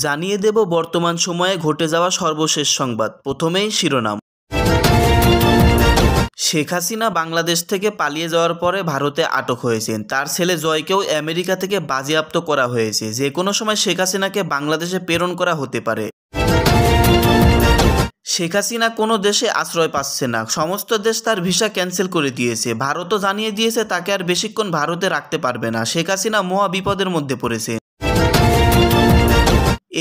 জানিয়ে দেব বর্তমান সময়ে ঘটে যাওয়া সর্বশেষ সংবাদ। প্রথমেই শিরোনাম। শেখ হাসিনা বাংলাদেশ থেকে পালিয়ে যাওয়ার পরে ভারতে আটক হয়েছেন। তার ছেলে জয়কেও আমেরিকা থেকে বাজেয়াপ্ত করা হয়েছে। যে কোনো সময় শেখ হাসিনাকে বাংলাদেশে প্রেরণ করা হতে পারে। শেখ হাসিনা কোনো দেশে আশ্রয় পাচ্ছে না, সমস্ত দেশ তার ভিসা ক্যান্সেল করে দিয়েছে। ভারতও জানিয়ে দিয়েছে তাকে আর বেশিক্ষণ ভারতে রাখতে পারবে না। শেখ হাসিনা মহা বিপদের মধ্যে পড়েছে।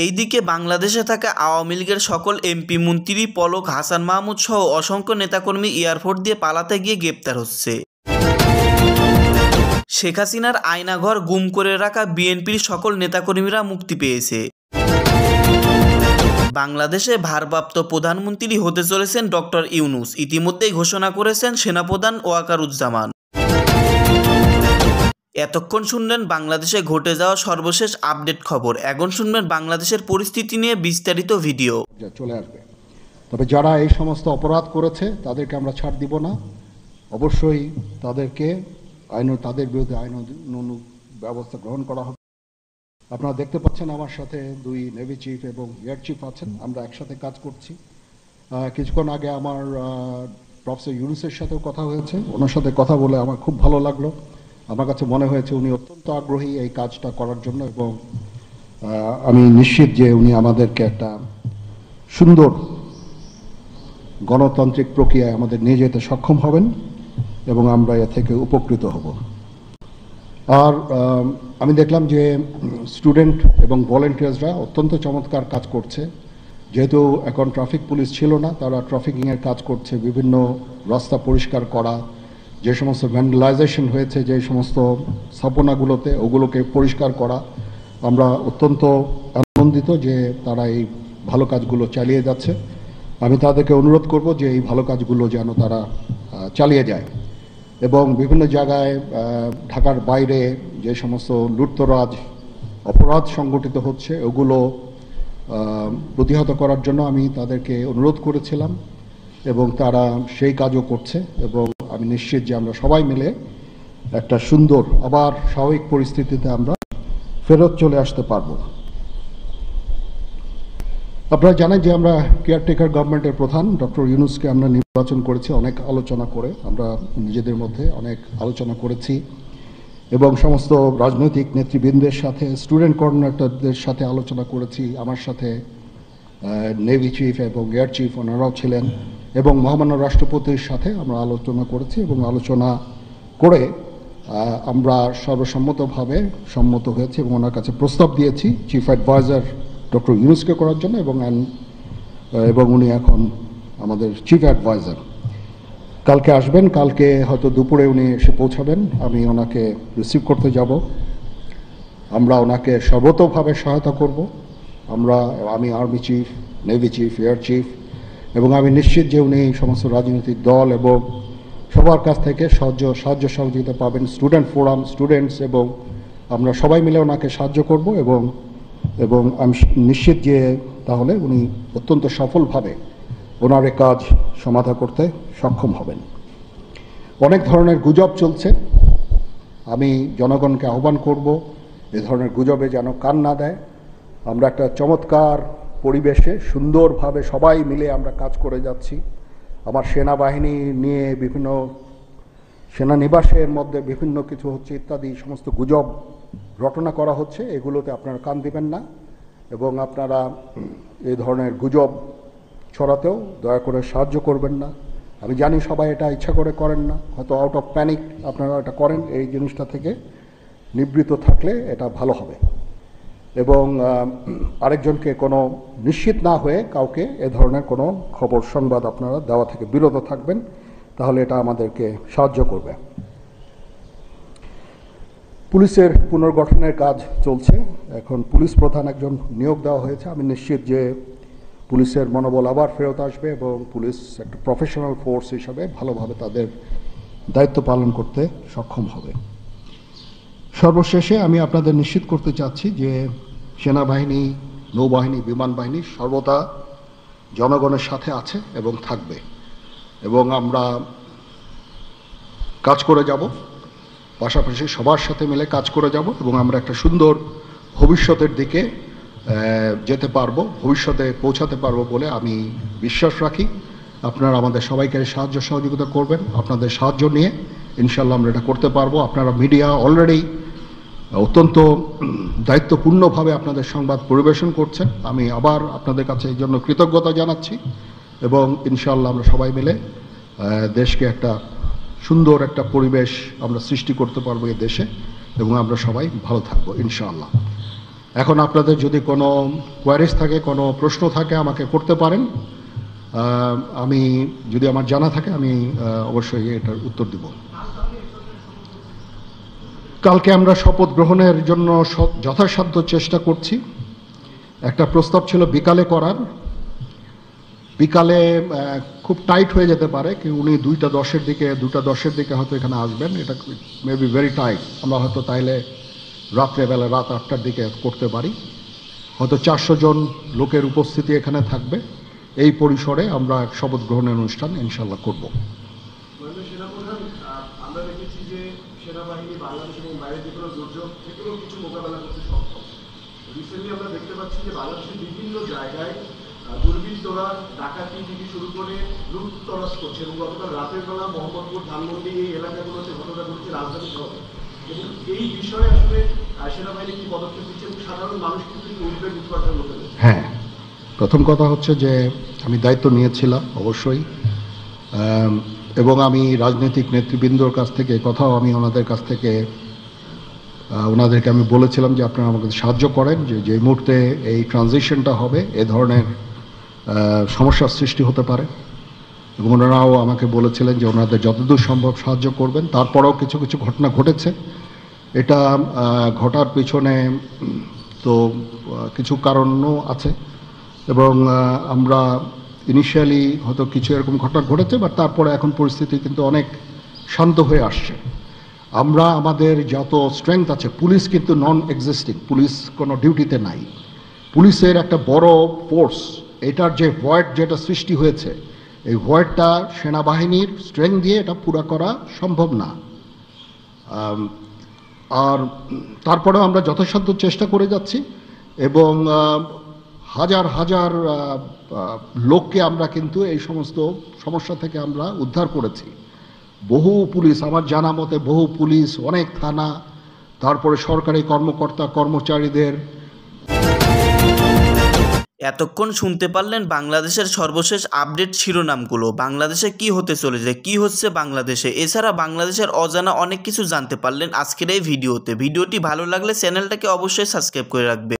এইদিকে বাংলাদেশে থাকা আওয়ামী লীগের সকল এমপি মন্ত্রী পলক, হাসান মাহমুদ সহ অসংখ্য নেতাকর্মী এয়ারপোর্ট দিয়ে পালাতে গিয়ে গ্রেপ্তার হচ্ছে। শেখ হাসিনার আয়নাঘর গুম করে রাখা বিএনপির সকল নেতাকর্মীরা মুক্তি পেয়েছে। বাংলাদেশে ভারপ্রাপ্ত প্রধানমন্ত্রী হতে চলেছেন ডক্টর ইউনূস, ইতিমধ্যেই ঘোষণা করেছেন সেনাপ্রধান ওয়াকারুজ্জামান। এতক্ষণ শুনলেন বাংলাদেশে ঘটে যাওয়া সর্বশেষ আপডেট খবর। এখন শুনবেন বাংলাদেশের পরিস্থিতি নিয়ে বিস্তারিত ভিডিও। চলে আসবে, তবে যারা এই সমস্ত অপরাধ করেছে তাদেরকে আমরা ছাড় দিব না। অবশ্যই তাদেরকে তাদের বিরুদ্ধে আইনানুগ ব্যবস্থা গ্রহণ করা হবে। আপনারা দেখতে পাচ্ছেন আমার সাথে দুই নেভি চিফ এবং এয়ার চিফ আছেন, আমরা একসাথে কাজ করছি। কিছুক্ষণ আগে আমার প্রফেসর ইউনূসের সাথেও কথা হয়েছে, ওনার সাথে কথা বলে আমার খুব ভালো লাগলো। আমার কাছে মনে হয়েছে উনি অত্যন্ত আগ্রহী এই কাজটা করার জন্য, এবং আমি নিশ্চিত যে উনি আমাদেরকে একটা সুন্দর গণতান্ত্রিক প্রক্রিয়ায় আমাদের নিয়ে যেতে সক্ষম হবেন এবং আমরা এ থেকে উপকৃত হব। আর আমি দেখলাম যে স্টুডেন্ট এবং ভলেন্টিয়ার্সরা অত্যন্ত চমৎকার কাজ করছে। যেহেতু এখন ট্রাফিক পুলিশ ছিল না, তারা ট্রাফিকিংয়ের কাজ করছে, বিভিন্ন রাস্তা পরিষ্কার করা, যে সমস্ত ভ্যান্ডালাইজেশন হয়েছে যে সমস্ত স্থাপনাগুলোতে, ওগুলোকে পরিষ্কার করা। আমরা অত্যন্ত আনন্দিত যে তারা এই ভালো কাজগুলো চালিয়ে যাচ্ছে। আমি তাদেরকে অনুরোধ করব যে এই ভালো কাজগুলো যেন তারা চালিয়ে যায় এবং বিভিন্ন জায়গায় ঢাকার বাইরে যে সমস্ত লুটতরাজ অপরাধ সংগঠিত হচ্ছে ওগুলো প্রতিহত করার জন্য আমি তাদেরকে অনুরোধ করেছিলাম এবং তারা সেই কাজও করছে। এবং আমি নিশ্চিত যে আমরা সবাই মিলে একটা সুন্দর আবার স্বাভাবিক পরিস্থিতিতে আমরা ফেরত চলে আসতে পারবো। আপনারা জানেন যে আমরা কেয়ারটেকার গভর্নমেন্টের প্রধান ডক্টর ইউনূসকে আমরা নির্বাচন করেছি অনেক আলোচনা করে। আমরা নিজেদের মধ্যে অনেক আলোচনা করেছি এবং সমস্ত রাজনৈতিক নেতৃবৃন্দের সাথে, স্টুডেন্ট কোঅর্ডিনেটরদের সাথে আলোচনা করেছি। আমার সাথে নেভি চিফ এবং এয়ার চিফ ওনারাও ছিলেন এবং মহামান্য রাষ্ট্রপতির সাথে আমরা আলোচনা করেছি এবং আলোচনা করে আমরা সর্বসম্মতভাবে সম্মত হয়েছি এবং ওনার কাছে প্রস্তাব দিয়েছি চিফ অ্যাডভাইজার ডক্টর ইউনূসকে করার জন্য এবং উনি এখন আমাদের চিফ অ্যাডভাইজার। কালকে আসবেন, কালকে হয়তো দুপুরে উনি এসে পৌঁছাবেন, আমি ওনাকে রিসিভ করতে যাব। আমরা ওনাকে সর্বতোভাবে সহায়তা করব। আমি army chief, navy chief, air chief, এবং আমি নিশ্চিত যে উনি সমস্ত রাজনৈতিক দল এবং সবার কাছ থেকে সাহায্য সহযোগিতা পাবেন। স্টুডেন্ট ফোরাম, স্টুডেন্টস, এবং আমরা সবাই মিলে ওনাকে সাহায্য করব এবং আমি নিশ্চিত যে তাহলে উনি অত্যন্ত সফলভাবে ওনার এই কাজ সমাধা করতে সক্ষম হবেন। অনেক ধরনের গুজব চলছে, আমি জনগণকে আহ্বান করব এ ধরনের গুজবে যেন কান না দেয়। আমরা একটা চমৎকার পরিবেশে সুন্দরভাবে সবাই মিলে আমরা কাজ করে যাচ্ছি। আমার সেনাবাহিনী নিয়ে বিভিন্ন সেনানিবাসের মধ্যে বিভিন্ন কিছু হচ্ছে ইত্যাদি সমস্ত গুজব রটনা করা হচ্ছে, এগুলোতে আপনারা কান দিবেন না এবং আপনারা এই ধরনের গুজব ছড়াতেও দয়া করে সাহায্য করবেন না। আমি জানি সবাই এটা ইচ্ছা করে করেন না, হয়তো আউট অফ প্যানিক আপনারা এটা করেন। এই জিনিসটা থেকে নিবৃত্ত থাকলে এটা ভালো হবে এবং আরেকজনকে কোনো নিশ্চিত না হয়ে কাউকে এ ধরনের কোনো খবর সংবাদ আপনারা দেওয়া থেকে বিরত থাকবেন, তাহলে এটা আমাদেরকে সাহায্য করবে। পুলিশের পুনর্গঠনের কাজ চলছে, এখন পুলিশ প্রধান একজন নিয়োগ দেওয়া হয়েছে। আমি নিশ্চিত যে পুলিশের মনোবল আবার ফেরত আসবে এবং পুলিশ একটা প্রফেশনাল ফোর্স হিসাবে ভালোভাবে তাদের দায়িত্ব পালন করতে সক্ষম হবে। সর্বশেষে আমি আপনাদের নিশ্চিত করতে চাচ্ছি যে সেনাবাহিনী, নৌবাহিনী, বিমান বাহিনী সর্বদা জনগণের সাথে আছে এবং থাকবে এবং আমরা কাজ করে যাব, পাশাপাশি সবার সাথে মিলে কাজ করে যাব এবং আমরা একটা সুন্দর ভবিষ্যতের দিকে যেতে পারবো, ভবিষ্যতে পৌঁছাতে পারবো বলে আমি বিশ্বাস রাখি। আপনারা আমাদের সবাইকে সাহায্য সহযোগিতা করবেন। আপনাদের সাহায্য নিয়ে ইনশাল্লাহ আমরা এটা করতে পারবো। আপনারা মিডিয়া অলরেডি অত্যন্ত দায়িত্বপূর্ণভাবে আপনাদের সংবাদ পরিবেশন করছেন। আমি আবার আপনাদের কাছে এই জন্য কৃতজ্ঞতা জানাচ্ছি এবং ইনশাল্লাহ আমরা সবাই মিলে দেশকে একটা সুন্দর একটা পরিবেশ আমরা সৃষ্টি করতে পারবো এই দেশে এবং আমরা সবাই ভালো থাকবো ইনশাআল্লাহ। এখন আপনাদের যদি কোনো কোয়ারিজ থাকে, কোনো প্রশ্ন থাকে আমাকে করতে পারেন। আমি যদি আমার জানা থাকে আমি অবশ্যই এটার উত্তর দিব। কালকে আমরা শপথ গ্রহণের জন্য যথাসাধ্য চেষ্টা করছি। একটা প্রস্তাব ছিল বিকালে করার, বিকালে খুব টাইট হয়ে যেতে পারে কি উনি 2:10-এর দিকে হয়তো এখানে আসবেন, এটা মে বি ভেরি টাইট। আমরা হয়তো তাইলে রাত্রেবেলা রাত 8টার দিকে করতে পারি। হয়তো 400 জন লোকের উপস্থিতি এখানে থাকবে। এই পরিসরে আমরা শপথ গ্রহণের অনুষ্ঠান ইনশাল্লাহ করব। আমরা দেখেছি যে সেনাবাহিনী বাংলাদেশ এবং বাইরের যে কোনো দুর্যোগ থেকেও কিছু মোকাবেলা করতে সক্ষম। রিসেন্টলি আমরা দেখতে পাচ্ছি যে বাংলাদেশের বিভিন্ন জায়গায় দুর্বৃত্তরা ডাকাতি থেকে শুরু করে লুটতরাজ করছে এবং গতকাল রাতের বেলা মোহাম্মদপুর, ধানমন্ডি এই এলাকাগুলোতে ঘটনা ঘটছে রাজধানী শহরে। এবং এই বিষয়ে আসলে সেনাবাহিনী কি পদক্ষেপ নিচ্ছে এবং সাধারণ মানুষ কিন্তু উদ্বেগ উৎপাদন হতে পারে? হ্যাঁ, প্রথম কথা হচ্ছে যে আমি দায়িত্ব নিয়েছিলাম অবশ্যই, এবং আমি রাজনৈতিক নেতৃবৃন্দর কাছ থেকে কথাও আমি ওনাদেরকে আমি বলেছিলাম যে আপনারা আমাকে সাহায্য করেন, যে মুহূর্তে এই ট্রানজিশনটা হবে এ ধরনের সমস্যার সৃষ্টি হতে পারে, এবং ওনারাও আমাকে বলেছিলেন যে ওনাদের যতদূর সম্ভব সাহায্য করবেন। তারপরেও কিছু কিছু ঘটনা ঘটেছে। এটা ঘটার পিছনে তো কিছু কারণও আছে এবং আমরা ইনিশিয়ালি হয়তো কিছু এরকম ঘটনা ঘটেছে, বাট তারপরে এখন পরিস্থিতি কিন্তু অনেক শান্ত হয়ে আসছে। আমরা আমাদের যত স্ট্রেংথ আছে, পুলিশ কিন্তু নন এক্সিস্টিং, পুলিশ কোনো ডিউটিতে নাই। পুলিশের একটা বড় ফোর্স, এটার যে ভয়েড যেটা সৃষ্টি হয়েছে, এই ভয়েডটা সেনাবাহিনীর স্ট্রেংথ দিয়ে এটা পুরা করা সম্ভব না। আর তারপরেও আমরা যথাসাধ্য চেষ্টা করে যাচ্ছি এবং হাজার হাজার লোককে আমরা কিন্তু এই সমস্ত সমস্যা থেকে আমরা উদ্ধার করেছি। বহু পুলিশ, আমার জানা মতে বহু পুলিশ, অনেক থানা, তারপরে সরকারি কর্মকর্তা কর্মচারীদের। এতক্ষণ শুনতে পারলেন বাংলাদেশের সর্বশেষ আপডেট শিরোনামগুলো। বাংলাদেশে কি হতে চলেছে, কি হচ্ছে বাংলাদেশে, এছাড়া বাংলাদেশের অজানা অনেক কিছু জানতে পারলেন আজকের এই ভিডিওতে। ভিডিওটি ভালো লাগলে চ্যানেলটাকে অবশ্যই সাবস্ক্রাইব করে রাখবেন।